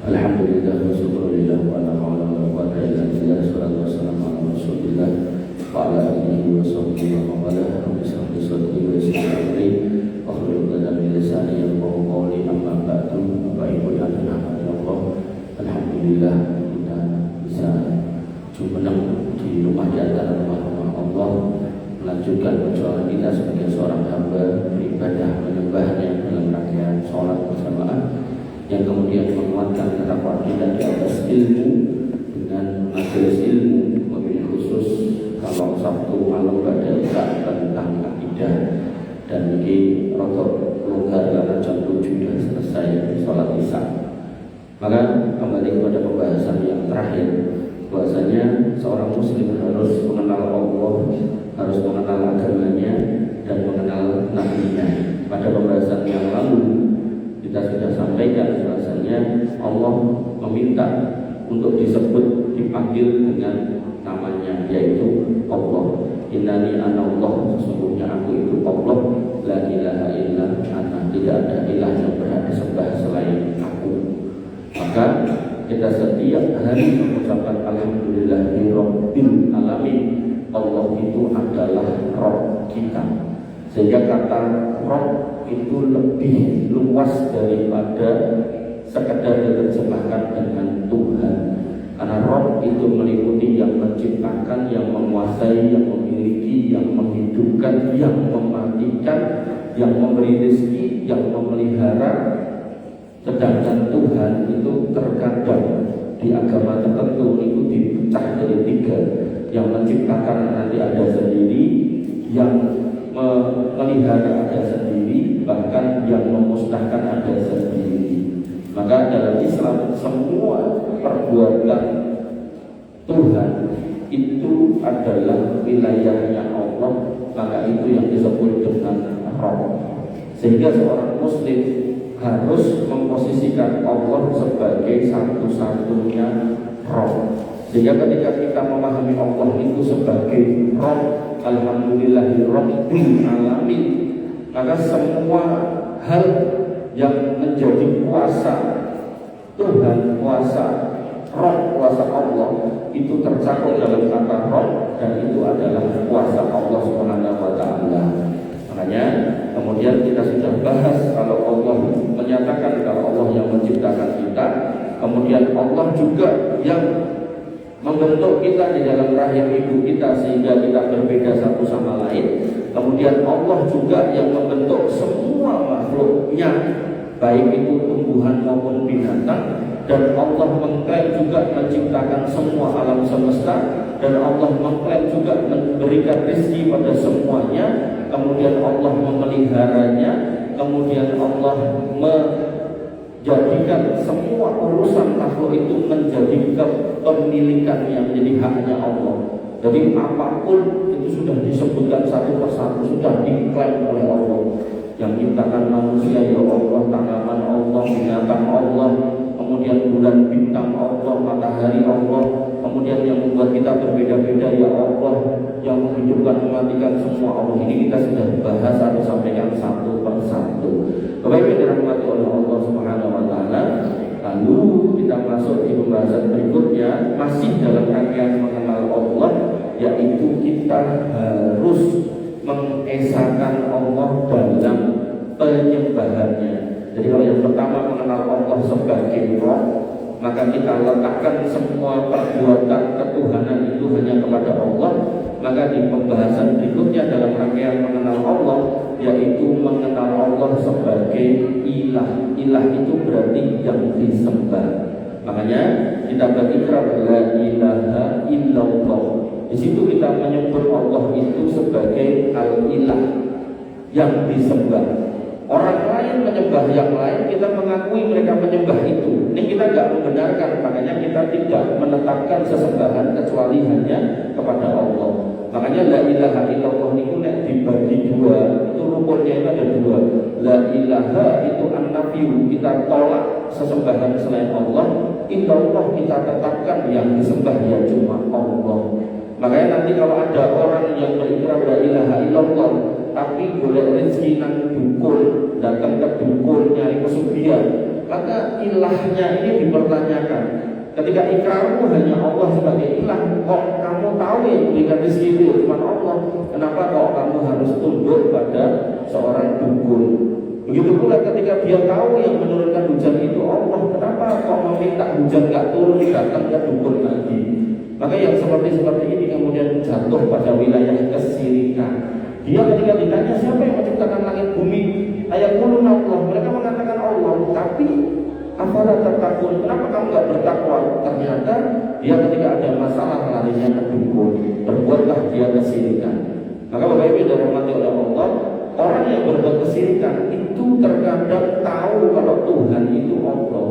Alhamdulillah wa syukurillah wa la hawla wa la quwwata illa billah. Wassalatu wassalamu ala Rasulillah wa ala alihi wa sahbihi wa man wala. Rabbi shrah li sadri wa yassir li amri wahlul 'uqdatam min lisani yafqahu qawli. Amma ba'du. Bapak Ibu yang dirahmati Allah, alhamdulillah kita bisa jumeneng di rumah di antara rumah-rumah Allah, melanjutkan perjuangan kita sebagai seorang hamba beribadah menyembahnya dalam rangkaian sholat berjamaah yang kemudian menguatkan ketakwaan kita di atas ilmu dengan majelis ilmu, mobil khusus kalau Sabtu malam pada Isya tentang akidah. Dan ini rotok longgar karena jam 7 sudah selesai sholat Isya. Maka kembali kepada pembahasan yang terakhir, bahwasanya seorang muslim harus mengenal Allah, harus mengenal agamanya dan mengenal nabinya. Pada pembahasan yang lalu kita sudah sampaikan bahwasanya Allah meminta untuk disebut, dipanggil dengan namanya, yaitu Allah. Innani ana Allah, sesungguhnya aku itu Allah, la ilaha illa ana, tidak ada ilah yang berhak disembah selain aku. Maka kita setiap hari mengucapkan alhamdulillahi rabbil alamin. Allah itu adalah Rabb kita, sehingga kata Rabb itu lebih luas daripada sekedar diterjemahkan dengan Tuhan. Karena Rabb itu meliputi yang menciptakan, yang menguasai, yang memiliki, yang menghidupkan, yang mematikan, yang memberi rezeki, yang memelihara. Sedangkan Tuhan itu terkadang di agama tertentu itu dipecah jadi 3. Yang menciptakan nanti ada sendiri, yang memelihara ada sendiri, bahkan yang memusnahkan ada sendiri. Maka dalam Islam semua perbuatan Tuhan itu adalah wilayahnya Allah, maka itu yang disebut dengan Rabb. Sehingga seorang muslim harus memposisikan Allah sebagai satu-satunya Rabb. Sehingga ketika kita memahami Allah itu sebagai Rabb, alhamdulillahirabbil alamin, maka semua hal yang menjadi kuasa Tuhan, kuasa Rabb, kuasa Allah itu tercakup dalam kata Rabb, dan itu adalah kuasa Allah Subhanahu wa taala. Makanya kemudian kita sudah bahas kalau Allah menyatakan kalau Allah yang menciptakan kita, kemudian Allah juga yang membentuk kita di dalam rahim ibu kita sehingga kita berbeda satu sama lain. Kemudian Allah juga yang membentuk semua makhluknya, baik itu tumbuhan maupun binatang. Dan Allah mengklaim juga menciptakan semua alam semesta, dan Allah mengklaim juga memberikan rezeki pada semuanya. Kemudian Allah memeliharanya, kemudian Allah menjadikan semua urusan makhluk itu menjadi kepemilikan yang menjadi haknya Allah. Jadi apapun itu sudah disebutkan satu persatu, sudah diklaim oleh Allah. Yang menciptakan manusia ya Allah, tanaman Allah, binatang Allah, kemudian bulan bintang Allah, matahari Allah, kemudian yang membuat kita berbeda-beda ya Allah, yang menghidupkan, mematikan semua Allah. Ini kita sudah bahas satu sampaikan satu persatu. Bapak Ibu dirahmati oleh Allah Subhanahu wa taala. Lalu kita masuk di pembahasan berikutnya, masih dalam rangkaian mengenal Allah, yaitu kita harus mengesahkan Allah dalam penyembahannya. Jadi kalau yang pertama mengenal Allah sebagai Rabb, maka kita letakkan semua perbuatan ketuhanan itu hanya kepada Allah. Maka di pembahasan berikutnya dalam rangkaian mengenal Allah, yaitu mengenal Allah sebagai ilah. Ilah itu berarti yang disembah. Makanya kita berikrar la ilaha illallah. Di situ kita menyebut Allah itu sebagai al-ilah, yang disembah. Orang lain menyembah yang lain, kita mengakui mereka menyembah itu. Ini kita tidak membenarkan, makanya kita tidak menetapkan sesembahan kecuali hanya kepada Allah. Makanya la ilaha illallah itu dibagi 2. Itu rukunnya itu ada 2. La ilaha itu an-nafyu, kita tolak sesembahan selain Allah. Illallah kita tetapkan yang disembah ya cuma Allah. Makanya nanti kalau ada orang yang berikrar la ilaha illallah tapi boleh rezeki nang dukun, datang ke dukun nyari pesugihan, maka ilahnya ini dipertanyakan. Ketika ikrarmu hanya Allah sebagai ilah, kok kamu tahu yang memberikan rezeki itu cuma Allah, kenapa kok kamu harus tunduk pada seorang dukun? Begitu pula ketika dia tahu yang menurunkan hujan itu Allah, kenapa kok meminta hujan gak turun, datang ke dukun lagi? Maka yang seperti ini kemudian jatuh pada wilayah kesyirikan. Dia ketika ditanya siapa yang menciptakan langit bumi, ayaqulun Allah, mereka mengatakan Allah, tapi afala tattaqun, kenapa kamu gak bertakwa? Ternyata dia ketika ada masalah larinya ke dukun, berbuatlah dia kesyirikan. Maka Bapak Ibu dirahmati oleh Allah, orang yang berbuat kesyirikan itu terkadang tahu kalau Tuhan itu Allah,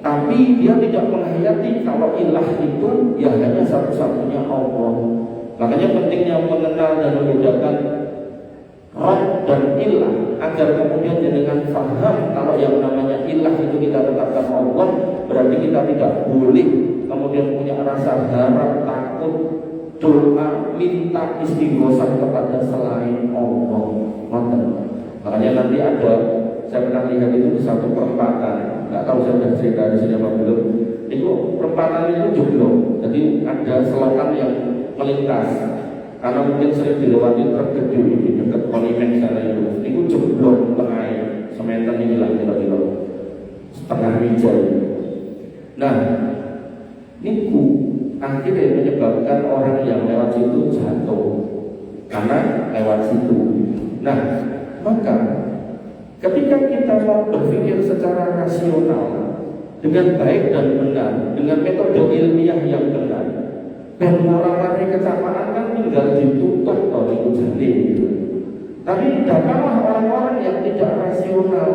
tapi dia tidak menghayati kalau ilah itu ya hanya satu-satunya Allah. Makanya pentingnya mengenal dan membedakan Rabb dan ilah, agar kemudian dengan faham kalau yang namanya ilah itu kita tetapkan Allah, berarti kita tidak boleh kemudian punya rasa harap, takut, doa, minta istighosah kepada selain Allah. Makanya nanti ada, saya pernah lihat itu satu perempatan, nggak tahu saya sudah cerita di sini apa belum. Itu perempatan itu jomblo, jadi ada selokan yang melintas. Karena mungkin sering dilewati truk gede di dekat Monumen sana itu jeblok tengah sementen ini lah kira-kira setengah meja. Nah, niku akhirnya menyebabkan orang yang lewat situ jatuh karena lewat situ. Nah, maka ketika kita mau berpikir secara rasional dengan baik dan benar, dengan metode ilmiah yang benar, dan orang-orang kecamatan kan tinggal ditutup kalau itu jadi. Tapi datanglah orang-orang yang tidak rasional,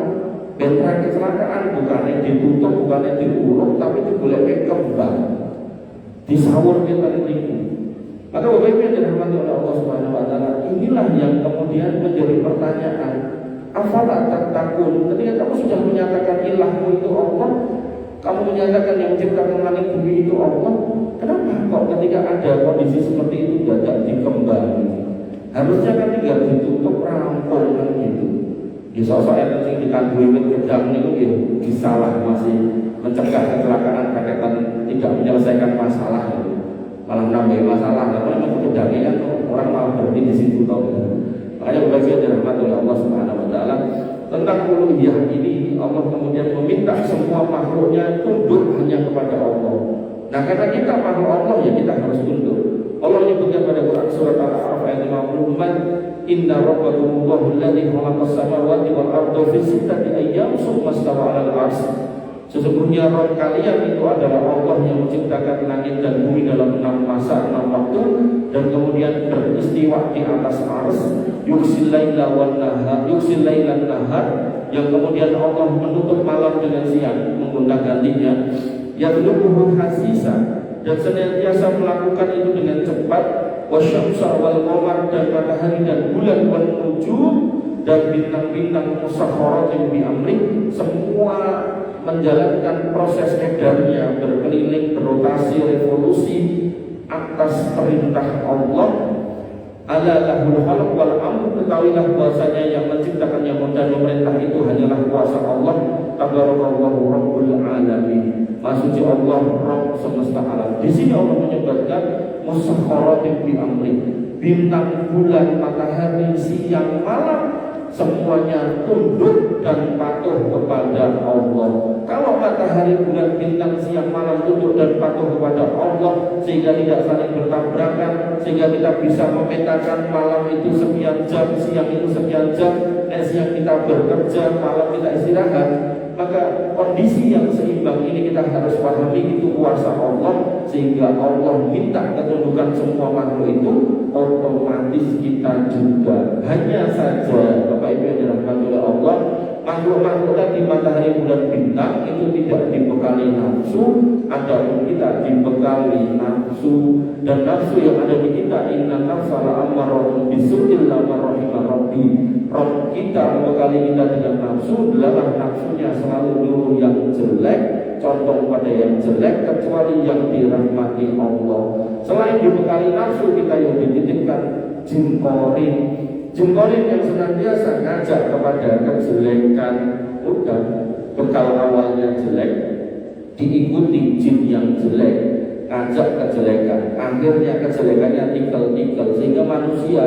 bentra kecelakaan bukannya ditutup, bukannya diuruk, tapi digolek kembang, disawur kita ini. Maka Bapak Ibu yang dirahmati oleh Allah Subhanahu Wa Taala, inilah yang kemudian menjadi pertanyaan. Afala tattaqun? Ketika kamu sudah menyatakan ilahmu itu Allah, kamu menyatakan yang menciptakan langit bumi itu Allah, kenapa kok ketika ada kondisi seperti itu tidak dikembang? Harusnya kan tinggal ditutup rampung kan gitu. Di sosok yang dikandui gedang itu disalah, masih mencegah kecelakaan karena tidak menyelesaikan masalah gitu. Malah nambah masalah, karena memang gedangnya kan orang malah berhenti di situ tahu. Makanya berbahagia dirahmati oleh Allah Subhanahu Wa Taala. Tentang uluhiyah ini Allah kemudian meminta semua makhluknya tunduk hanya kepada Allah. Nah karena kita makhluk Allah ya kita harus tunduk. Allah menyebutkan pada Quran surat Al-A'raf ayat 54, Inna rabbakumullahu alladzi khalaqas samawati wal arda fi sittati ayyam tsumma istawa 'alal 'arsy. Sesungguhnya Rabb kalian itu adalah Allah yang menciptakan langit dan bumi dalam 6 masa, 6 waktu, dan kemudian beristiwa di atas ars. Yuksil laila wan nahar, yuksil lailan nahar, yang kemudian Allah menutup malam dengan siang, mengundang gantinya. Yadlubuhu hasisa, dan senantiasa melakukan itu dengan cepat. Wasyamsa wal qamar, dan matahari dan bulan wan nujum, dan bintang-bintang musakhkharatin bi amri, semua menjalankan proses edarnya, berkeliling, berotasi, revolusi atas perintah Allah. Ala lahul khalq wal amr, ketahuilah bahwasanya yang menciptakan yang dan memerintah itu hanyalah kuasa Allah. Tabarakallahu rabbul alamin. Maksudnya Allah Rabb semesta alam. Di sini Allah menyebutkan musakhkharatin bi amri, bintang, bulan, matahari, siang, malam, semuanya tunduk dan patuh kepada Allah. Kalau matahari, bulan, bintang, siang, malam tunduk dan patuh kepada Allah, sehingga tidak saling bertabrakan, sehingga kita bisa memetakan malam itu sekian jam, siang itu sekian jam, siang kita bekerja, malam kita istirahat, maka kondisi yang seimbang ini kita harus pahami itu kuasa Allah, sehingga Allah minta ketundukan semua makhluk itu, otomatis kita juga. Hanya saja Bapak Ibu yang dirahmati oleh Allah, makhluk-makhluk tadi matahari, bulan, bintang itu tidak dibekali nafsu, adapun kita dibekali nafsu, dan nafsu yang ada di kita inna nafsa la'ammaratun bisu'il rahimah rabbi. Roh kita membekali kita dengan nafsu, adalah nafsunya selalu nyuruh yang jelek, contoh pada yang jelek, kecuali yang dirahmati Allah. Selain dibekali nafsu, kita yang dititipkan jin korin yang senantiasa ngajak kepada kejelekan. Udah, bekal awalnya jelek, diikuti jin yang jelek, ngajak kejelekan, akhirnya kejelekannya tinggal-tinggal, sehingga manusia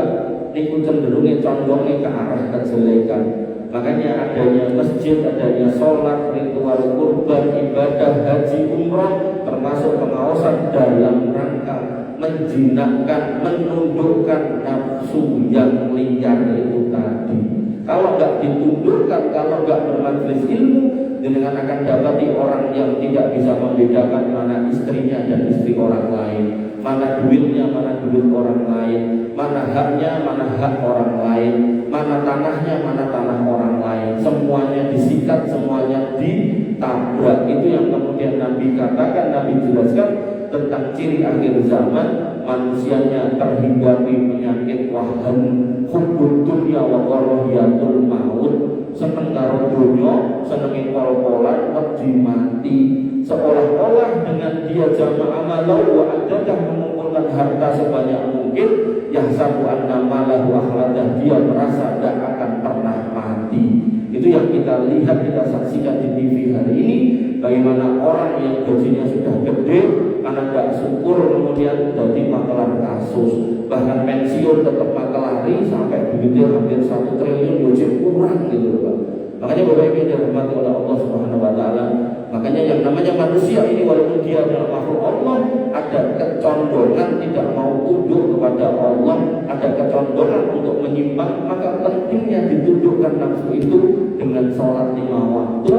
niku cenderungnya condongnya ke arah kejelekan. Makanya adanya masjid, adanya sholat, ritual kurban, ibadah, haji, umroh, termasuk pengawasan dalam rangka menjinakkan, menundukkan nafsu yang liar itu tadi. Kalau nggak ditundukkan, kalau nggak bermajelis ilmu, dengan akan dapati orang yang tidak bisa membedakan mana istrinya dan istri orang lain, mana duitnya, mana duit orang lain, mana haknya, mana hak orang lain, mana tanahnya, mana tanah orang lain. Semuanya disikat, semuanya ditabrak. Itu yang kemudian Nabi katakan, Nabi jelaskan tentang ciri akhir zaman. Manusianya terhinggapi penyakit wahan, hubbud dunya wa karahiyatul maut, seneng karo dunya, seneng pol-polan, wedi mati. Seolah-olah dengan dia jama'a amalau wa adadah, mengumpulkan harta sebanyak mungkin, yahsabu anna malahu akhladah, dia merasa tidak akan pernah mati. Itu yang kita lihat, kita saksikan di TV hari ini. Bagaimana orang yang gajinya sudah gede, karena tidak syukur kemudian jadi makelar kasus, bahkan pensiun tetap makelari sampai duitnya hampir 1 triliun, wajib kurang gitu Pak. Makanya Bapak Ibu dirahmati oleh Allah Subhanahu wa taala. Makanya yang namanya manusia ini, walaupun dia adalah makhluk Allah, ada kecondongan tidak mau tunduk kepada Allah, ada kecondongan untuk menyimpang. Maka pentingnya ditundukkan nafsu itu dengan sholat 5 waktu,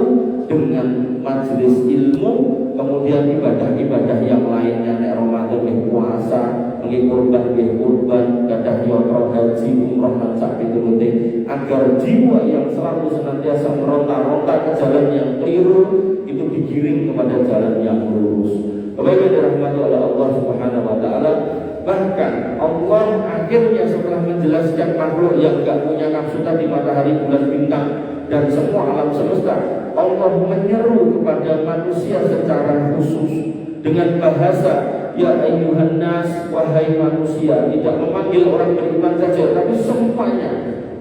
dengan majelis ilmu, kemudian ibadah-ibadah yang lainnya, nek Ramadan nggih puasa, nggih kurban, gadah yatra, haji, umroh, lan sak piturute, agar jiwa yang selalu senantiasa meronta-ronta ke jalan yang keliru itu digiring kepada jalan yang lurus. Bapak Ibu dirahmati oleh Allah Subhanahu wa taala. Bahkan Allah akhirnya setelah menjelaskan makhluk yang enggak punya nafsu tadi, matahari, bulan, bintang, dan semua alam semesta, Allah menyeru kepada manusia secara khusus dengan bahasa ya ayyuhan nas, wahai manusia. Tidak memanggil orang beriman saja, tapi semuanya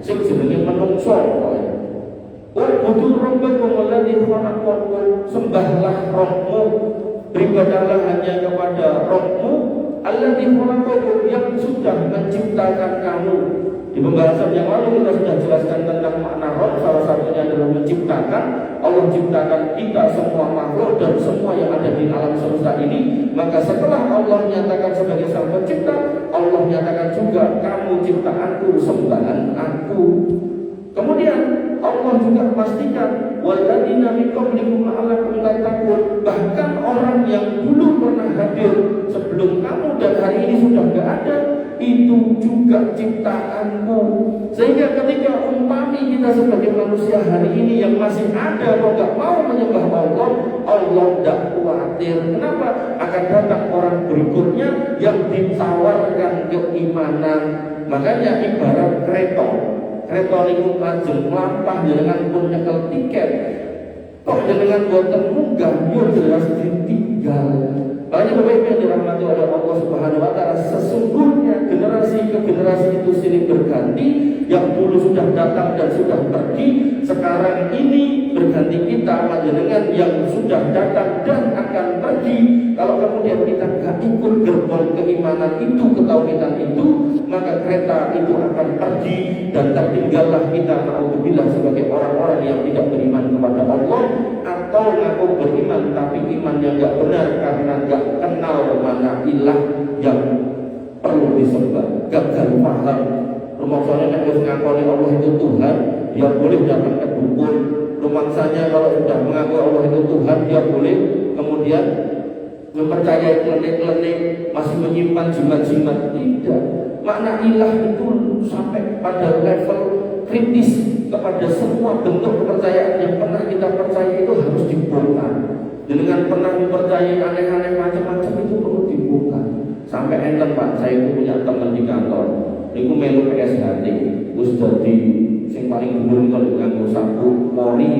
sing jenenge menungso. Ubudu rabbakum alladzi khalaqakum, sembahlah Rabbmu, beribadahlah hanya kepada Rabbmu alladzi khalaqakum, yang sudah menciptakan kamu. Di pembahasan yang lalu kita sudah jelaskan tentang makna Rabb. Salah satunya adalah menciptakan. Allah ciptakan kita semua makhluk dan semua yang ada di alam semesta ini. Maka setelah Allah nyatakan sebagai sang pencipta, Allah nyatakan juga kamu ciptaanku, sembahan aku. Kemudian Allah juga memastikan walladzina min qablikum la'allakum tattaqun, bahkan orang yang dulu pernah hadir sebelum kamu dan hari ini sudah enggak ada, itu juga ciptaanmu. Sehingga ketika umpami kita sebagai manusia hari ini yang masih ada kok enggak mau menyembah Allah, Allah tidak khawatir. Kenapa? Akan datang orang berikutnya yang ditawarkan keimanan. Makanya ibarat kereta niku lajeng mlampah jenengan pun nyekel tiket, kok jenengan boten munggah, yo jelas ditinggal. Makanya Bapak Ibu yang dirahmati oleh Allah Subhanahu wa taala, sesungguhnya generasi ke generasi itu silih berganti. Yang dulu sudah datang dan sudah pergi, sekarang ini berganti kita panjenengan yang sudah datang dan akan pergi. Kalau kemudian kita tidak ikut gerbong keimanan itu, ketauhidan itu, maka kereta itu akan pergi dan tertinggallah kita, naudzubillah, sebagai orang-orang yang tidak beriman kepada Allah, atau ngaku beriman tapi iman yang tidak benar karena tidak kenal mana ilah yang perlu disembah, gagal paham. Rumangsanya harus ngakoni Allah itu Tuhan, dia boleh datang ke dukun. Rumangsanya kalau sudah mengaku Allah itu Tuhan, dia boleh kemudian mempercayai klenik-klenik, masih menyimpan jimat-jimat. Tidak. Makna ilah itu sampai pada level kritis. Kepada semua bentuk kepercayaan yang pernah kita percaya itu harus dibongkar. Dengan pernah mempercayai aneh-aneh macam-macam itu perlu dibongkar. Sampai enten Pak, saya itu punya teman di kantor, niku melu PSHT, wis dadi sing paling dhuwur kok nganggo sapu mori.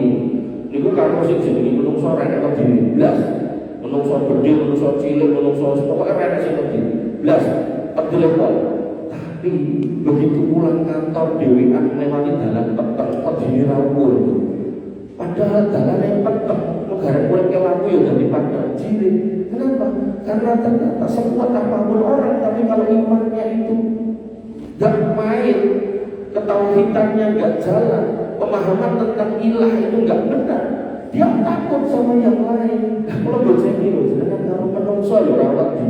Niku karo sing jenenge menungso rek kok dene blas. Menungso gedhe, menungso cilik, menungso pokoke rek sing gedhe blas. Telepon. Tapi begitu pulang kantor dhewean lewati dalan peteng kok dene rawuh. Padahal jalan yang peteng, negara kulit kelaku ya jadi padang cilik. Kenapa? Karena ternyata sekuat apapun orang, tapi kalau imannya itu gak main, ketauhidannya gak jalan, pemahaman tentang ilah itu gak benar, dia takut sama yang lain. Kalau bocah ini sedangkan karo menungso ya ora wedi.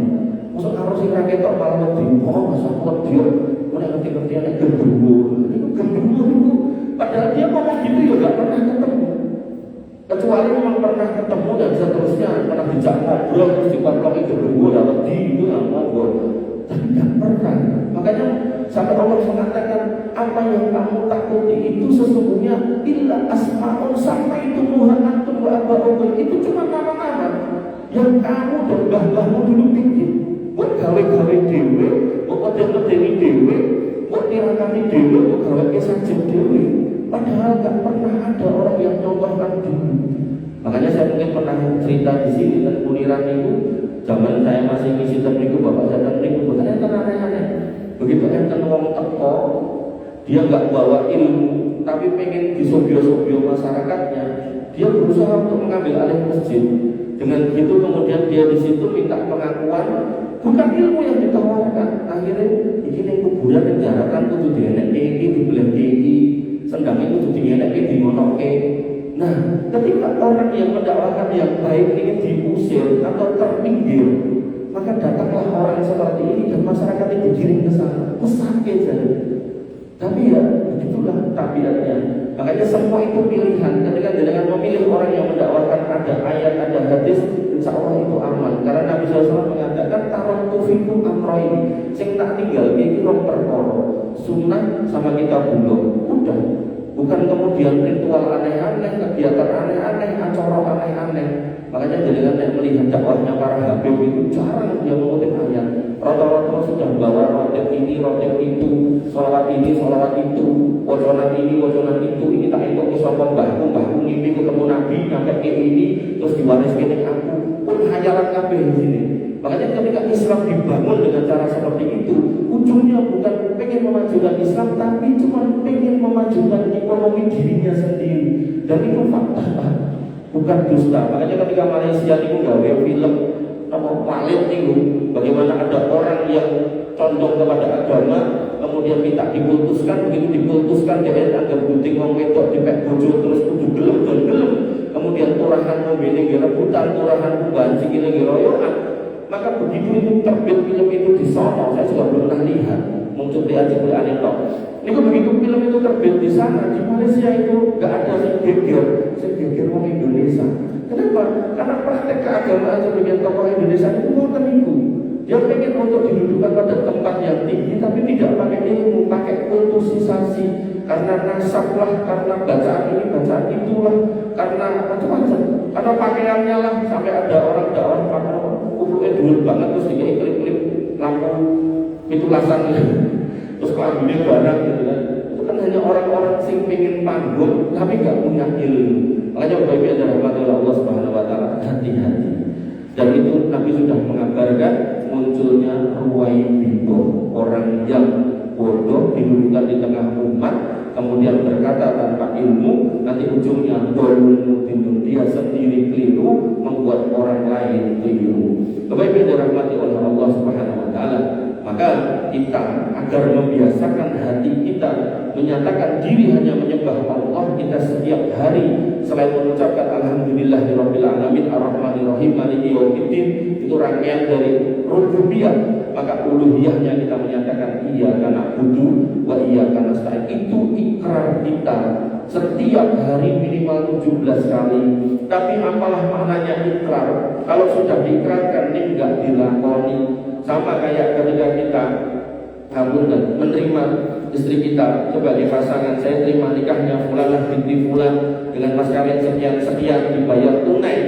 Mosok karo sing ra ketok malah wedi. Oh, masa wedi. Ora ngerti-ngerti nek gendruwo. Itu gendruwo itu. Padahal dia ngomong gitu ya gak pernah ketemu. Kecuali memang pernah ketemu dan seterusnya pernah dijak ngobrol terus dipakloki gendruwo ya wedi itu yang ngobrol. Tapi gak pernah. Makanya sampai Allah mengatakan apa yang kamu takuti itu sesungguhnya illa asma'un, sampai itu muhanatun wa aba'un, itu cuma nama-nama yang kamu dan mbah-mbahmu dulu bikin. Buat gawe-gawe dewe, buat kodeng-kodeng dewe, buat tirakani dewe, buat gawe kesajen dewe. Padahal gak pernah ada orang yang contohkan dulu. Makanya saya mungkin pernah cerita di sini dan Puniran itu zaman saya masih ngisi temriku, bapak saya temriku, bukannya aneh-aneh. Begitu enten wong teko, dia nggak bawa ilmu, tapi pengen disobio-sobio masyarakatnya, dia berusaha untuk mengambil alih masjid. Dengan begitu kemudian dia di situ minta pengakuan, bukan ilmu yang ditawarkan. Akhirnya ini kuburan yang jaratan kudu dienek iki, dibelah iki, sendangnya kudu dienek iki, dimonoke. Nah, ketika orang yang mendakwakan yang baik ingin diusir atau terpinggir, maka datanglah orang seperti ini dan masyarakat itu digiring ke sana. Sakit saja. Tapi ya begitulah tabiatnya. Makanya semua itu pilihan. Ketika dengan memilih orang yang mendakwakan ada ayat, ada hadis, insya Allah itu aman. Karena Nabi SAW mengatakan taraktu fikum amroini, sing tak tinggal iki rong perkara, sunnah sama kita bulog. Udah. Bukan kemudian ritual aneh-aneh, kegiatan aneh-aneh, acara aneh-aneh. Makanya jadikan saya melihat dakwahnya para habib itu jarang dia mengutip ayat. Rata-rata sudah bawa rotip ini, rotip itu, sholawat ini, sholawat itu, wajonan ini, wajonan itu. Ini tak itu kisah mbahku ngimpi ketemu Nabi, sampai ke ini, terus diwariskan aku. Pun hayalan kabeh di sini. Makanya ketika Islam dibangun dengan cara seperti itu, ujungnya bukan pengen memajukan Islam, tapi cuma pengen memajukan ekonomi dirinya sendiri. Dan itu fakta, bukan dusta. Makanya ketika Malaysia itu gawe film Walid itu, bagaimana ada orang yang condong kepada agama, kemudian minta dikultuskan, begitu dikultuskan dia agar gunting wong wedok dipek bojo terus kudu gelem dan gelem. Kemudian turahan mobilnya rebutan, turahan banci gini royokan. Maka begitu itu terbit film itu di sana, saya juga belum pernah lihat, muncul di aneh tok. Ini begitu film itu terbit di sana, di Malaysia itu nggak ada segeger orang Indonesia. Kenapa? Karena praktek keagamaan sebagian tokoh Indonesia itu mau terniku. Dia pengen untuk didudukan pada tempat yang tinggi, tapi tidak pakai ilmu, pakai kultusisasi. Karena nasab lah, karena bacaan ini, bacaan itulah, karena macam-macam. Karena pakaiannya lah, sampai ada orang dakwah pakai kupluknya dulu banget, terus dia klip-klip lampu pitulasan gitu. Terus kelambunya barang gitu kan. Itu kan hanya orang-orang sing pengen panggung, tapi gak punya ilmu. Makanya Bapak Ibu ada rahmatullah Allah Subhanahu wa taala, hati-hati. Dan itu Nabi sudah mengabarkan munculnya ruwai bintoh, orang yang bodoh didudukan di tengah umat, kemudian berkata tanpa ilmu, nanti ujungnya dolun mudinun, dia sendiri keliru, membuat orang lain keliru. Bapak Ibu dirahmati oleh Allah Subhanahu wa taala, maka kita agar membiasakan hati kita menyatakan diri hanya menyembah Allah, kita setiap hari selain mengucapkan alhamdulillahirabbil alamin arrahmanirrahim maliki yaumiddin, itu rangkaian dari rububiyah, maka uluhiyahnya kita menyatakan iyyaka na'budu wa iyyaka nasta'in. Itu ikrar kita setiap hari minimal 17 kali. Tapi apalah maknanya ikrar kalau sudah diikrarkan ini enggak dilakoni. Sama kayak ketika kita menerima istri kita sebagai pasangan, saya terima nikahnya fulanah binti fulan dengan mas kawin sekian dibayar tunai,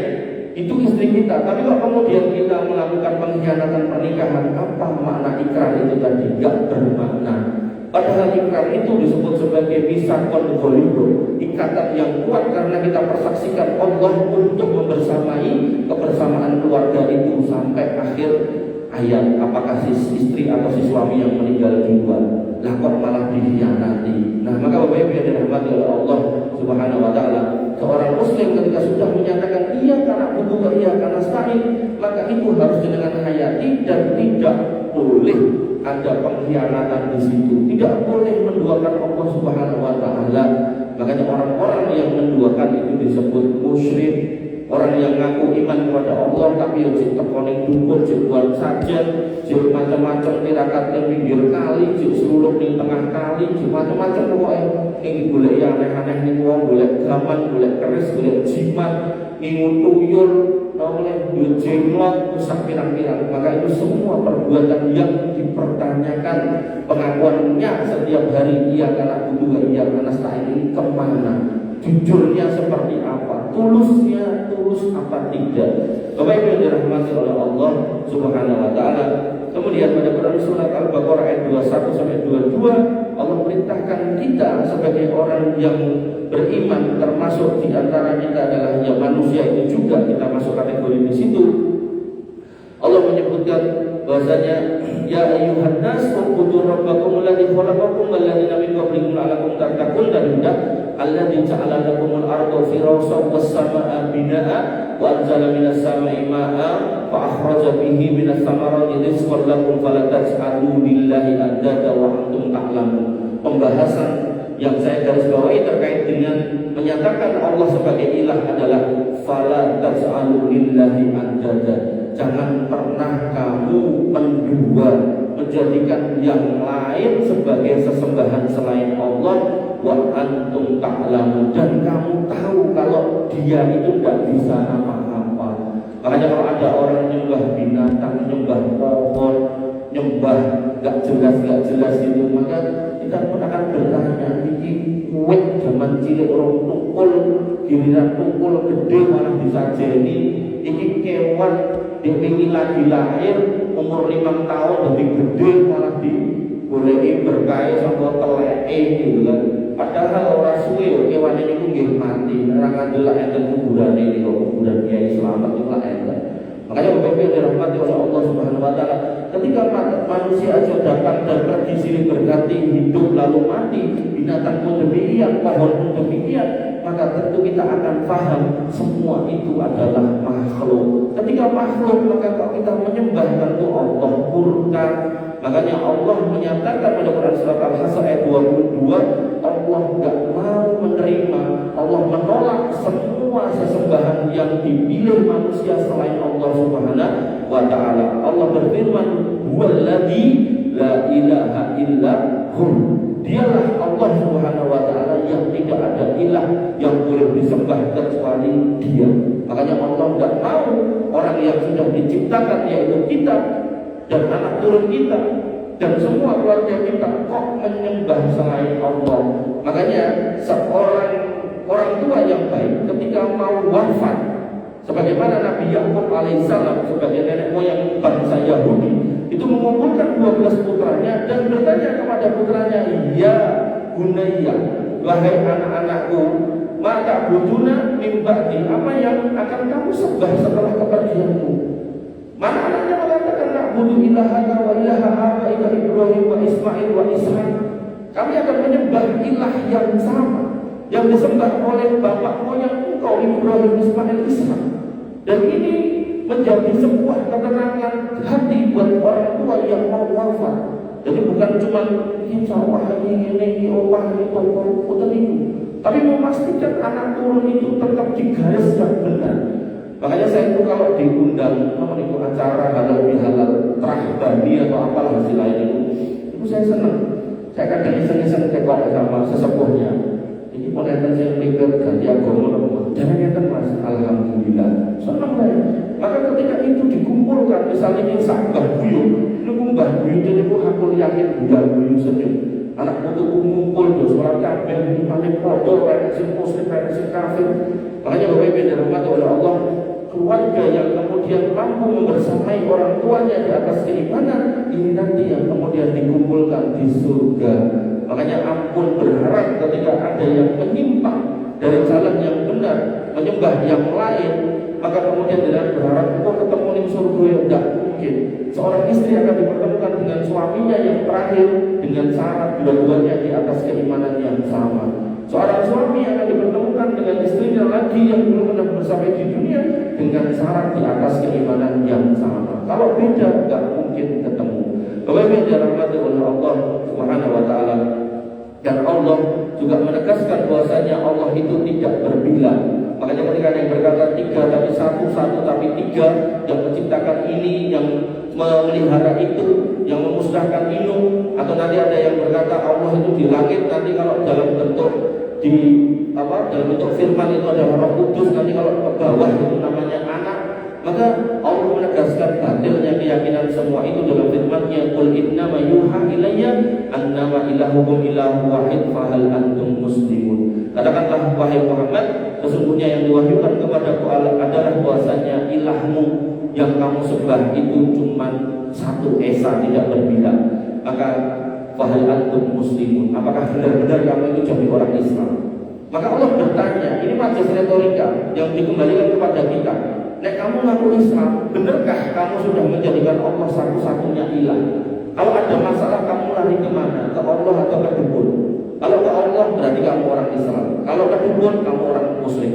itu istri kita. Tapi kalau kemudian kita melakukan pengkhianatan pernikahan, apa makna ikrar itu tadi? Gak bermakna. Padahal ikrar itu disebut sebagai misakon golido, ikatan yang kuat karena kita persaksikan Allah untuk membersamai kebersamaan keluarga itu sampai akhir ayat. Apakah si istri atau si suami yang meninggal duluan, lah kok malah dikhianati. Nah, maka Bapak Ibu yang dirahmati oleh Allah Subhanahu wa taala, seorang muslim ketika sudah menyatakan iya karena butuh iya karena nasta'in, maka itu harus dengan hayati dan tidak boleh ada pengkhianatan di situ. Tidak boleh menduakan Allah Subhanahu wa taala. Makanya orang-orang yang menduakan itu disebut musyrik. Orang yang ngaku iman kepada Allah tapi yang tekoning dukun, buat saja, macam-macam tirakat yang pinggir kali, selulup di tengah kali, macam-macam pokoknya. Ini boleh yang aneh-aneh nih wong, boleh gaman, boleh keris, boleh jimat, ngingu tuyul, oleh jenglot, rusak pirang-pirang. Maka itu semua perbuatan yang dipertanyakan pengakuannya setiap hari. Iya karena butuh, iya karena nasta'in ini kemana? Jujurnya seperti apa? Tulusnya tulus apa tidak? Bapak Ibu yang dirahmati oleh Allah Subhanahu wa taala. Kemudian pada Quran surat Al-Baqarah ayat 21 sampai 22, Allah perintahkan kita sebagai orang yang beriman, termasuk di antara kita adalah ya manusia itu juga kita masuk kategori di situ. Allah menyebutkan bahwasanya ya ayyuhan nas ubudu rabbakum alladzi khalaqakum wal ladzina min qablikum la'allakum tattaqun, dan sudah alladzi ja'ala lakumul arda firasyan was samaa'a binaa'a wa anzala minas samaa'i maa'an fa akhraja bihi minas samarati rizqan lakum fala taj'alu lillahi andada wa antum ta'lamun. Pembahasan yang saya garis bawahi terkait dengan menyatakan Allah sebagai ilah adalah fala taj'alu lillahi andada. Jangan pernah kamu mendua, menjadikan yang lain sebagai sesembahan selain Allah. Wa antum ta'lamun, dan kamu tahu kalau dia itu tidak bisa apa-apa. Makanya kalau ada orang nyembah binatang, nyembah pohon, nyembah gak jelas itu, maka kita pun akan bertanya, ini kuit zaman cilik orang tukul, giliran tukul gede malah disajeni. Ini kewan diingin lagi lahir umur 5 tahun lebih gede malah dibolehi berkait sama teleke gitu kan. Padahal orang suwe kewan ini pun nggih mati. Ora ngandelak enten kuburan ini kok kuburan Kiai Slamet itu lah enten. Makanya Bapak Ibu dirahmati oleh Allah Subhanahu wa taala, ketika manusia aja datang dan pergi silih berganti, hidup lalu mati, binatang pun demikian, pohon pun demikian, maka tentu kita akan paham semua itu adalah makhluk. Ketika makhluk, maka kalau kita menyembah tentu Allah murka. Makanya Allah menyatakan pada Quran surat Al-Hasr ayat 22, Allah enggak mau menerima, Allah menolak semua sesembahan yang dipilih manusia selain Allah Subhanahu wa taala. Allah berfirman, "Huwallazi la ilaha illa hu." Dialah Allah Subhanahu wa taala yang tidak ada ilah yang boleh disembah kecuali Dia. Makanya Allah enggak mau orang yang sudah diciptakan yaitu kita dan anak turun kita dan semua keluarga kita kok menyembah selain Allah. Makanya seorang orang tua yang baik ketika mau wafat, sebagaimana Nabi Yakub alaihissalam sebagai nenek moyang bangsa Yahudi itu mengumpulkan 12 putranya dan bertanya kepada putranya, ya bunayya, wahai anak-anakku, maka buduna mimba'di, apa yang akan kamu sembah setelah kepergianku? Mana anaknya mengatakan na'budu ilahana wa ilaha abaika Ibrahim wa Ismail wa Ishaq. Kami akan menyembah ilah yang sama yang disembah oleh bapak moyang engkau Ibrahim, Ismail, Ishaq. Dan ini menjadi sebuah ketenangan hati buat orang tua yang mau wafat. Jadi bukan cuma insya Allah ini opah ini toko putar itu, tapi memastikan anak turun itu tetap di garis yang benar. Makanya saya itu kalau diundang itu acara halal bihalal terahbani atau apalah istilahnya itu saya senang. Saya kadang iseng-iseng tekok sama sesepuhnya. Ini penonton saya pikir ganti agama jangan mas, alhamdulillah senang saya. Maka ketika itu dikumpulkan, misalnya ini mbah buyut, ini mbah buyut ini aku yakin mbah buyut senyum. Anak itu kumpul terus orang kabeh ini paling foto, reaksi muslim, reaksi kafir. Makanya Bapak Ibu dirahmati oleh Allah, keluarga yang kemudian mampu membersamai orang tuanya di atas keimanan ini nanti yang kemudian dikumpulkan di surga. Makanya ampun berharap ketika ada yang menyimpang dari jalan yang benar, menyembah yang lain, maka kemudian dengan berharap kok ketemu di surga, yang tidak mungkin. Seorang istri akan dipertemukan dengan suaminya yang terakhir dengan syarat dua-duanya di atas keimanan yang sama. Seorang suami akan dipertemukan dengan istrinya lagi yang belum pernah bersama di dunia dengan syarat di atas keimanan yang sama. Kalau beda, tidak mungkin ketemu. Bapak Ibu yang dirahmati oleh Allah Subhanahu wa Ta'ala, dan Allah juga menegaskan bahwasanya Allah itu tidak berbilang. Makanya ketika ada yang berkata tiga tapi satu, satu tapi tiga, yang menciptakan ini, yang memelihara itu, yang memusnahkan itu, atau nanti ada yang berkata Allah itu di langit, nanti kalau dalam bentuk dalam bentuk firman itu adalah Roh Kudus, nanti kalau ke bawah itu namanya anak. Maka Allah menegaskan batilnya keyakinan semua itu dalam firman-Nya, qul innama yuha ilayya annama ilahukum ilahu wahid fahal antum muslimun. Katakanlah wahai Muhammad, sesungguhnya yang diwahyukan kepadaku adalah bahwasanya ilahmu yang kamu sembah itu cuma satu esa, tidak berbeda. Maka fahal antum muslimun, apakah benar-benar kamu itu jadi orang Islam? Maka Allah bertanya, ini majas retorika yang dikembalikan kepada kita. Nek kamu ngaku Islam, benarkah kamu sudah menjadikan Allah satu-satunya ilah? Kalau ada masalah kamu lari kemana? Ke Allah atau ke dukun? Kalau ke Allah berarti kamu orang Islam. Kalau ke dukun kamu orang Muslim.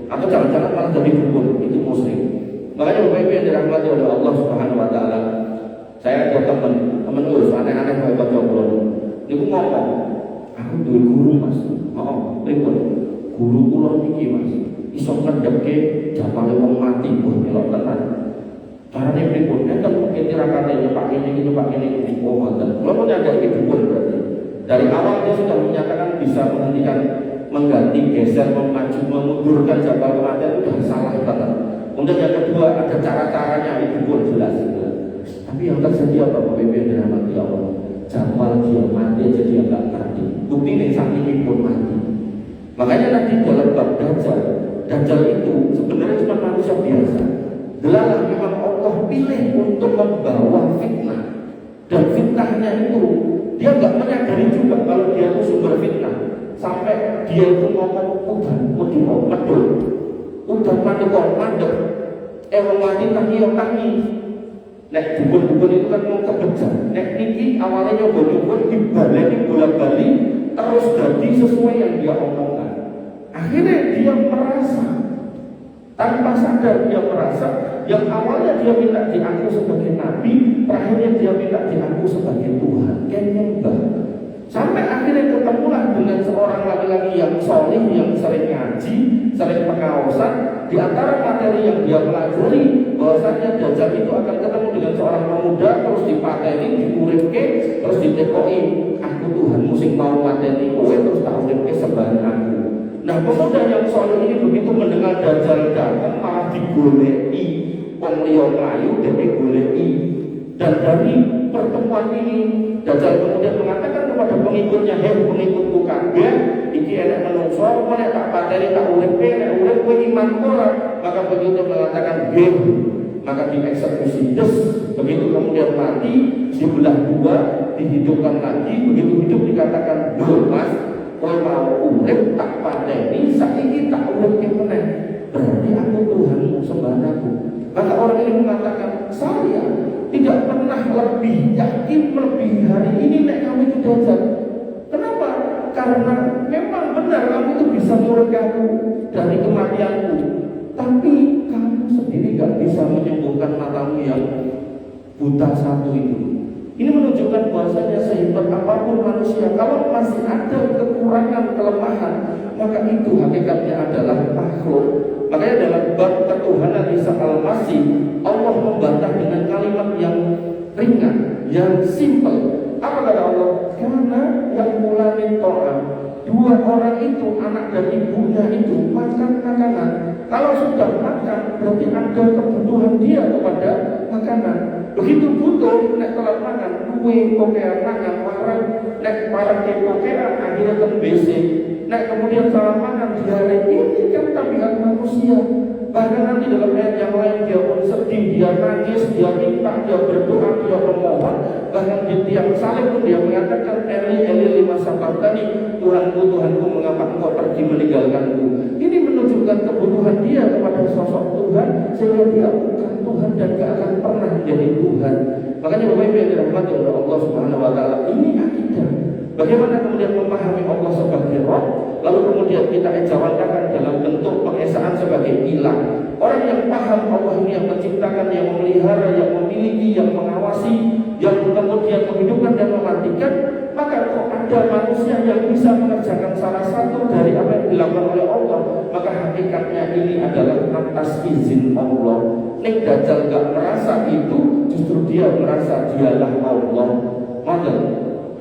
Atau jangan-jangan malah jadi dukun, itu Muslim. Makanya Bapak Ibu yang dirahmati oleh Allah Subhanahu wa Ta'ala, saya ada teman lulus aneh-aneh kayak baca Quran. Niku ngomong, aku duwe guru Mas. Pripun? Guru kula niki Mas, iso ngedeke jabale wong mati pun melok tenan. Carane pripun? Enten mungkin tirakate nyepak ini ngoten. Kula mau nyadari dukun berarti. Dari awal dia sudah menyatakan bisa menghentikan, mengganti, geser, memaju, memundurkan jabal kematian, itu sudah salah banget. Kemudian yang kedua ada cara-caranya, itu pun jelas. Tapi yang terjadi apa Bapak Ibu yang dirahmati Allah? Jabal dia mati aja dia nggak ngerti. Bukti nih saat ini pun mati. Makanya nanti dalam bab Dajjal itu sebenarnya cuma manusia biasa. Delalah memang Allah pilih untuk membawa fitnah. Dan fitnahnya itu dia nggak menyadari juga kalau dia itu sumber fitnah. Sampai dia itu ngomong udah mandek wanita tangi. Nek dukun-dukun itu kan mau kebejar. Nek niki awalnya nyoba-nyoba dibaleni bolak-balik terus jadi sesuai yang dia omongkan. Akhirnya dia merasa tanpa sadar, dia merasa yang awalnya dia minta diaku sebagai nabi, terakhirnya dia minta diaku sebagai Tuhan. Kenyembah. Sampai akhirnya ketemulah dengan seorang laki-laki yang solih, yang sering ngaji, sering pengawasan. Di antara materi yang dia pelajari, bahwasanya Dajjal itu akan ketemu dengan seorang pemuda, terus dipateni, diuripke, terus ditekoi, aku Tuhanmu sing mau mateni kowe, terus tak uripke sembahan aku. Nah, pemuda yang solih ini begitu mendengar Dajjal datang, malah digoleki wong liya mlayu, dene goleki. Dan dari pertemuan ini Dajjal kemudian mengatakan kepada pengikutnya, hei pengikutku kabeh, iki enek menungso, nek tak pateni tak uripke, nek urip kowe iman ora. Maka begitu mengatakan nggih, maka dieksekusi. Begitu kemudian mati, dibelah dua, dihidupkan lagi. Begitu hidup dikatakan, "Lho Mas, kowe mau urip tak pateni, saiki tak uripke meneh. Berarti aku Tuhanmu, sembahan aku." Maka orang ini mengatakan, saya tidak pernah lebih yakin melebihi hari ini nek kamu itu Dajjal. Kenapa? Karena memang benar kamu itu bisa murka aku dari kematianku, tapi kamu sendiri gak bisa menyembuhkan matamu yang buta satu itu. Ini menunjukkan bahwasanya sehebat apapun manusia, kalau masih ada kekurangan, kelemahan, maka itu hakikatnya adalah makhluk. Makanya dalam bab ketuhanan Isa Al-Masih, Allah membantah dengan kalimat yang ringan, yang simpel. Apa kata Allah? Karena yang mulai to'am, dua orang itu, anak dan ibunya itu makan makanan. Kalau sudah makan, berarti ada kebutuhan dia kepada makanan. Begitu butuh, nek telat makan, kue, kokean, makan, marah, nek marah ke kokean, akhirnya ke WC. Nek kemudian salah makan, diare, ini kan tabiat manusia. Bahkan nanti dalam ayat yang lain dia pun sedih, dia nangis, dia minta, dia berdoa, dia memohon. Bahkan di tiang salib pun dia mengatakan, Eli, Eli lima sabartani, Tuhanku, Tuhanku, mengapa engkau pergi meninggalkanku? Ini menunjukkan kebutuhan dia kepada sosok Tuhan, sehingga dia bukan Tuhan dan gak akan pernah menjadi Tuhan. Makanya Bapak Ibu yang dirahmati oleh Allah Subhanahu wa Ta'ala, ini akidah. Bagaimana kemudian memahami Allah sebagai Rabb? lalu kemudian kita ejawankan dalam bentuk pengesaan sebagai ilah. Orang yang paham Allah ini yang menciptakan, yang memelihara, yang memiliki, yang mengawasi, yang kemudian menghidupkan dan mematikan, maka kok ada manusia yang bisa mengerjakan salah satu dari apa yang dilakukan oleh Allah, maka hakikatnya ini adalah atas izin Allah. Nek Dajjal gak merasa itu, justru dia merasa dialah Allah. Maka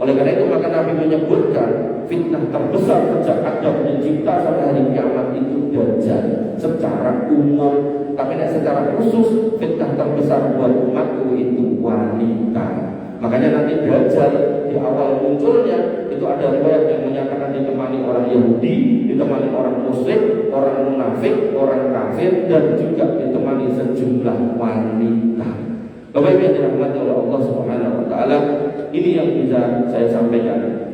oleh karena itu maka Nabi menyebutkan fitnah terbesar sejak Adam mencipta sampai hari kiamat itu Dajjal secara umum. Tapi secara khusus fitnah terbesar buat umatku itu wanita. Makanya nanti Dajjal di awal munculnya itu ada riwayat yang menyatakan ditemani orang Yahudi, ditemani orang Muslim, orang munafik, orang kafir, dan juga ditemani sejumlah wanita. Bapak Ibu yang dirahmati oleh Allah Subhanahu wa taala, ini yang bisa saya sampaikan.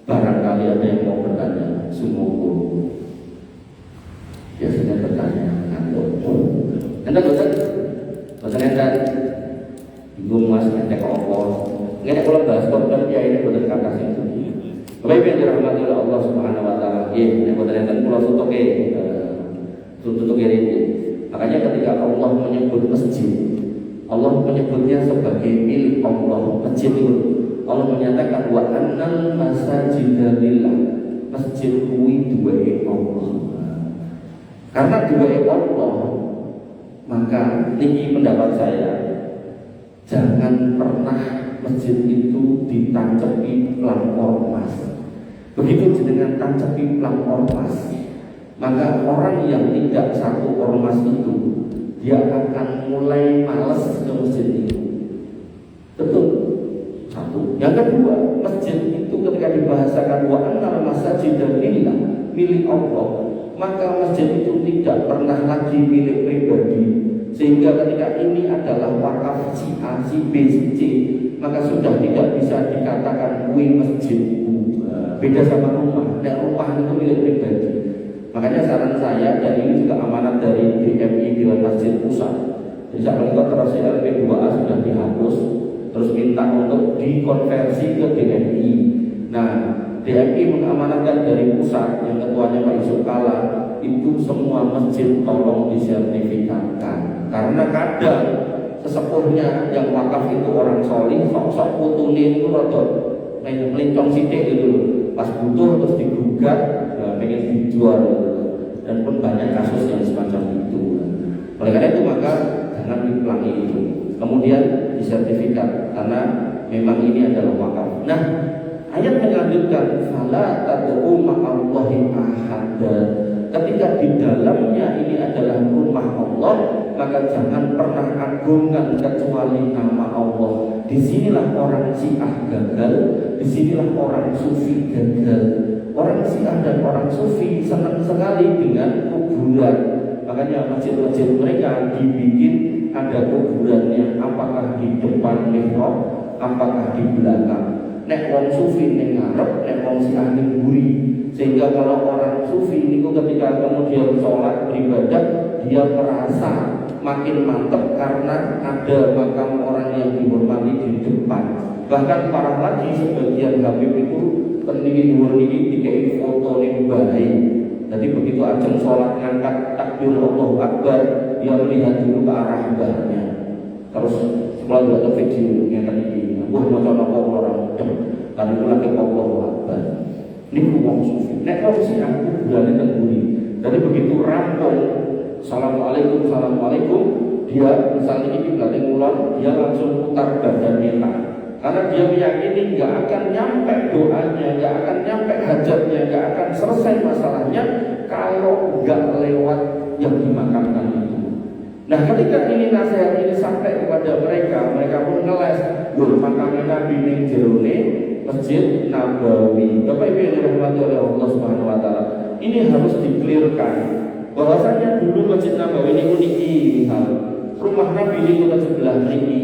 Barangkali ada yang mau bertanya, sungguh biasanya bertanya ngantuk. Anda bosan anda bingung mas ngecek apa? Ngecek kalau bahas korban ya ini bosan kata itu. Bapak Ibu yang dirahmati oleh Allah Subhanahu wa taala, ini bosan anda pulau tutuke ini. Makanya ketika Allah menyebut masjid, Allah menyebutnya sebagai milik Allah. Masjid itu Allah menyatakan wa annal masajida lillah. Masjid kuwi duwe Allah. Karena duwe Allah, maka ini pendapat saya, jangan pernah masjid itu ditancepi plam ormas. Begitu dengan tancepi plam ormas, maka orang yang tidak satu ormas itu dia akan mulai malas ke masjid itu. Betul. Satu. Yang kedua, masjid itu ketika dibahasakan wa annal masajida lillah, milik Allah, maka masjid itu tidak pernah lagi milik pribadi. Sehingga ketika ini adalah wakaf si A, si B, si C, maka sudah tidak bisa dikatakan kuwi masjidku. Beda sama rumah. Nah, rumah itu milik pribadi. Makanya saran saya, dan ini juga amanat dari DMI Dewan Masjid Pusat. Jadi saya melihat terus LP2A sudah dihapus, terus minta untuk dikonversi ke DMI. Nah, DMI mengamanatkan dari pusat yang ketuanya Pak Yusuf Kala, itu semua masjid tolong disertifikatkan. Karena kadang sesepuhnya yang wakaf itu orang solih, sok-sok putune itu rada melincong sidik gitu. Pas butuh terus digugat, pengen dijual, dan pun banyak kasus yang semacam itu. Oleh karena itu maka jangan diulangi itu. Kemudian disertifikat karena memang ini adalah wakaf. Nah, ayat melanjutkan fala tad'u ma'allahi ahada. Ketika di dalamnya ini adalah rumah Allah, maka jangan pernah agungkan kecuali nama Allah. Disinilah orang Syiah gagal, disinilah orang Sufi gagal. Orang Syiah dan orang Sufi senang sekali dengan kuburan. Makanya masjid-masjid mereka dibikin ada kuburannya, apakah di depan mihrab, apakah di belakang. Nek wong Sufi ning ngarep, nek wong Syiah ning mburi. Sehingga kalau orang Sufi itu ketika kemudian sholat beribadah, dia merasa makin mantap karena ada makam orang yang dihormati di depan. Bahkan parah lagi sebagian Habib itu peninggi dua niki dikai foto ning bae. Jadi begitu ajeng sholat ngangkat takbir Allahu Akbar, dia melihat dulu ke arah mbahnya. Terus setelah ada video yang tadi, wah macam apa orang tadi mulai ke Allahu Akbar. Ini wong Sufi. Nek wong Syiah itu berani tengguri. Jadi begitu rampung, assalamualaikum, assalamualaikum, dia misalnya ini berarti ngulon, dia langsung putar badan kita. Karena dia meyakini nggak akan nyampe doanya, nggak akan nyampe hajatnya, nggak akan selesai masalahnya kalau nggak lewat yang dimakamkan itu. Nah, ketika ini nasihat ini sampai kepada mereka, mereka pun ngeles, makamnya Nabi ning jerone Masjid Nabawi. Bapak Ibu yang dirahmati oleh Allah Subhanahu wa taala, ini harus dikelirkan bahwasanya dulu Masjid Nabawi ini uniki hal. Rumah Nabi ini kota sebelah niki.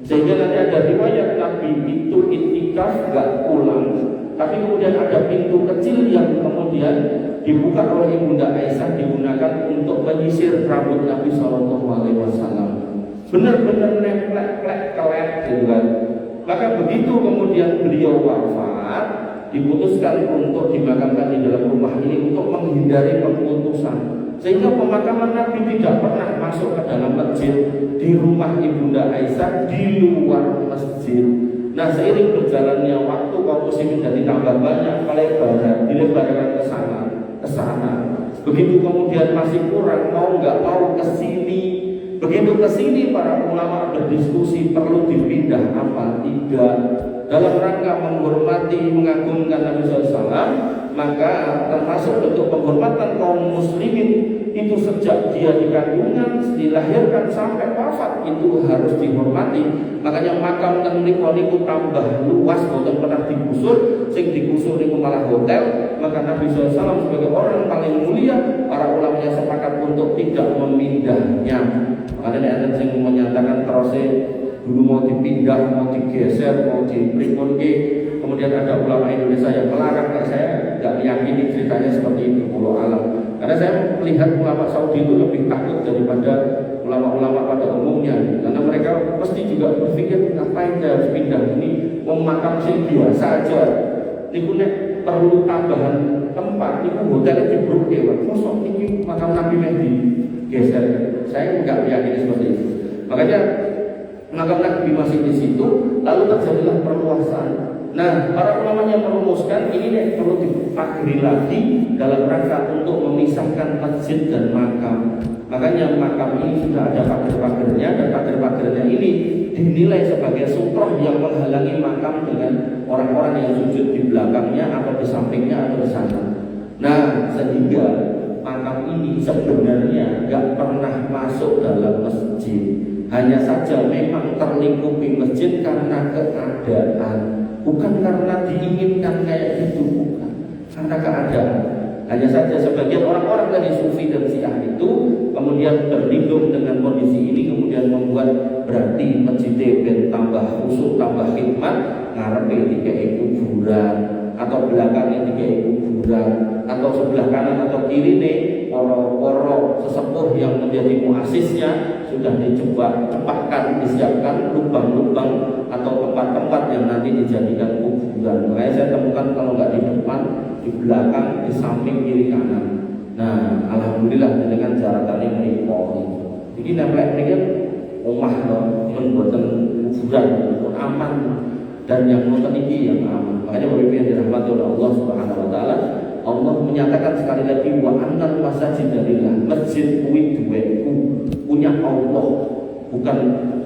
Sehingga nanti ada riwayat Nabi itu iktikaf gak pulang, tapi kemudian ada pintu kecil yang kemudian dibuka oleh Ibunda Aisyah digunakan untuk menyisir rambut Nabi Shallallahu Alaihi Wasallam. Benar-benar nemplek kelet gitu kan. Maka begitu kemudian beliau wafat, diputuskan untuk dimakamkan di dalam rumah ini untuk menghindari pengkultusan. Sehingga pemakaman Nabi tidak pernah masuk ke dalam masjid, di rumah Ibunda Aisyah, di luar masjid. Nah, seiring berjalannya waktu, kaum muslimin jadi tambah banyak, dilebarkan ke sana. Begitu kemudian masih kurang, mau nggak mau ke sini. Begitu ke sini para ulama berdiskusi perlu dipindah apa tidak. Dalam rangka menghormati, mengagungkan Nabi SAW, maka termasuk bentuk penghormatan kaum muslimin itu sejak dia di kandungan, dilahirkan sampai wafat itu harus dihormati. Makanya makam teng niku tambah luas, boten pernah digusur, sing digusur niku malah hotel. Maka Nabi SAW sebagai orang paling mulia, para ulamanya sepakat untuk tidak memindahnya. Makanya ada yang menyatakan terusnya dulu mau dipindah, mau digeser, mau dipripun, kemudian ada ulama Indonesia yang melarang. Saya nggak meyakini ceritanya seperti itu, wallahu alam. Karena saya melihat ulama Saudi itu lebih takut daripada ulama-ulama pada umumnya, karena mereka pasti juga berpikir ngapain saya harus pindah ini, memakam sing biasa aja. Niku nek perlu tambahan tempat, niku hotelnya dibruke, mosok ini makam Nabi Mehdi geser. Saya nggak meyakini seperti itu. Makanya makam Nabi masih di situ, lalu terjadilah perluasan. Nah, para ulamanya merumuskan ini perlu dipagari lagi dalam rangka untuk memisahkan masjid dan makam. Makanya makam ini sudah ada pagar-pagarnya, dan pagar-pagarnya ini dinilai sebagai sutroh yang menghalangi makam dengan orang-orang yang sujud di belakangnya atau di sampingnya atau di sana. Nah, sehingga makam ini sebenarnya nggak pernah masuk dalam masjid. Hanya saja memang terlingkupi masjid karena keadaan, bukan karena diinginkan kayak gitu, bukan, karena keadaan. Hanya saja sebagian orang-orang dari Sufi dan Syiah itu kemudian berlindung dengan kondisi ini, kemudian membuat berarti masjid ben tambah khusyuk, tambah khidmat, ngarepe dikei kuburan, atau belakangnya dikei kuburan, atau sebelah kanan atau kiri nih poro-poro sesepuh yang menjadi muasisnya sudah cepatkan, disiapkan lubang-lubang atau tempat-tempat yang nanti dijadikan kuburan. Makanya saya temukan kalau nggak di depan, di belakang, di samping, kiri, kanan. Nah, alhamdulillah dengan jaratannya menipol. Jadi namanya ini omah loh, membuatkan kuburan pun aman, dan yang nonton ini yang aman. Makanya Bapak Ibu yang dirahmati oleh Allah Subhanahu Wa Taala, Allah menyatakan sekali lagi wa annal masajidalillah, masjid kuwi duweku, punya Allah, bukan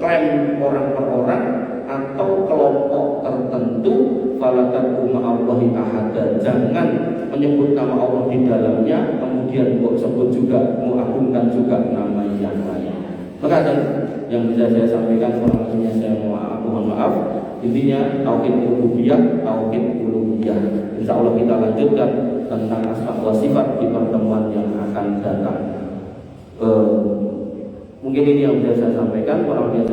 klaim orang per orang atau kelompok tertentu. Fala tad'u ma'allahi ahada, jangan menyebut nama Allah di dalamnya kemudian kok sebut juga, mengagungkan juga nama yang lain. Maka yang bisa saya sampaikan, kurang lebihnya saya mohon maaf. Intinya tauhid rububiyah, tauhid uluhiyah. Insya Allah kita lanjutkan tentang asma wa sifat di pertemuan yang akan datang. Mungkin ini yang bisa saya sampaikan. Kurang lebihnya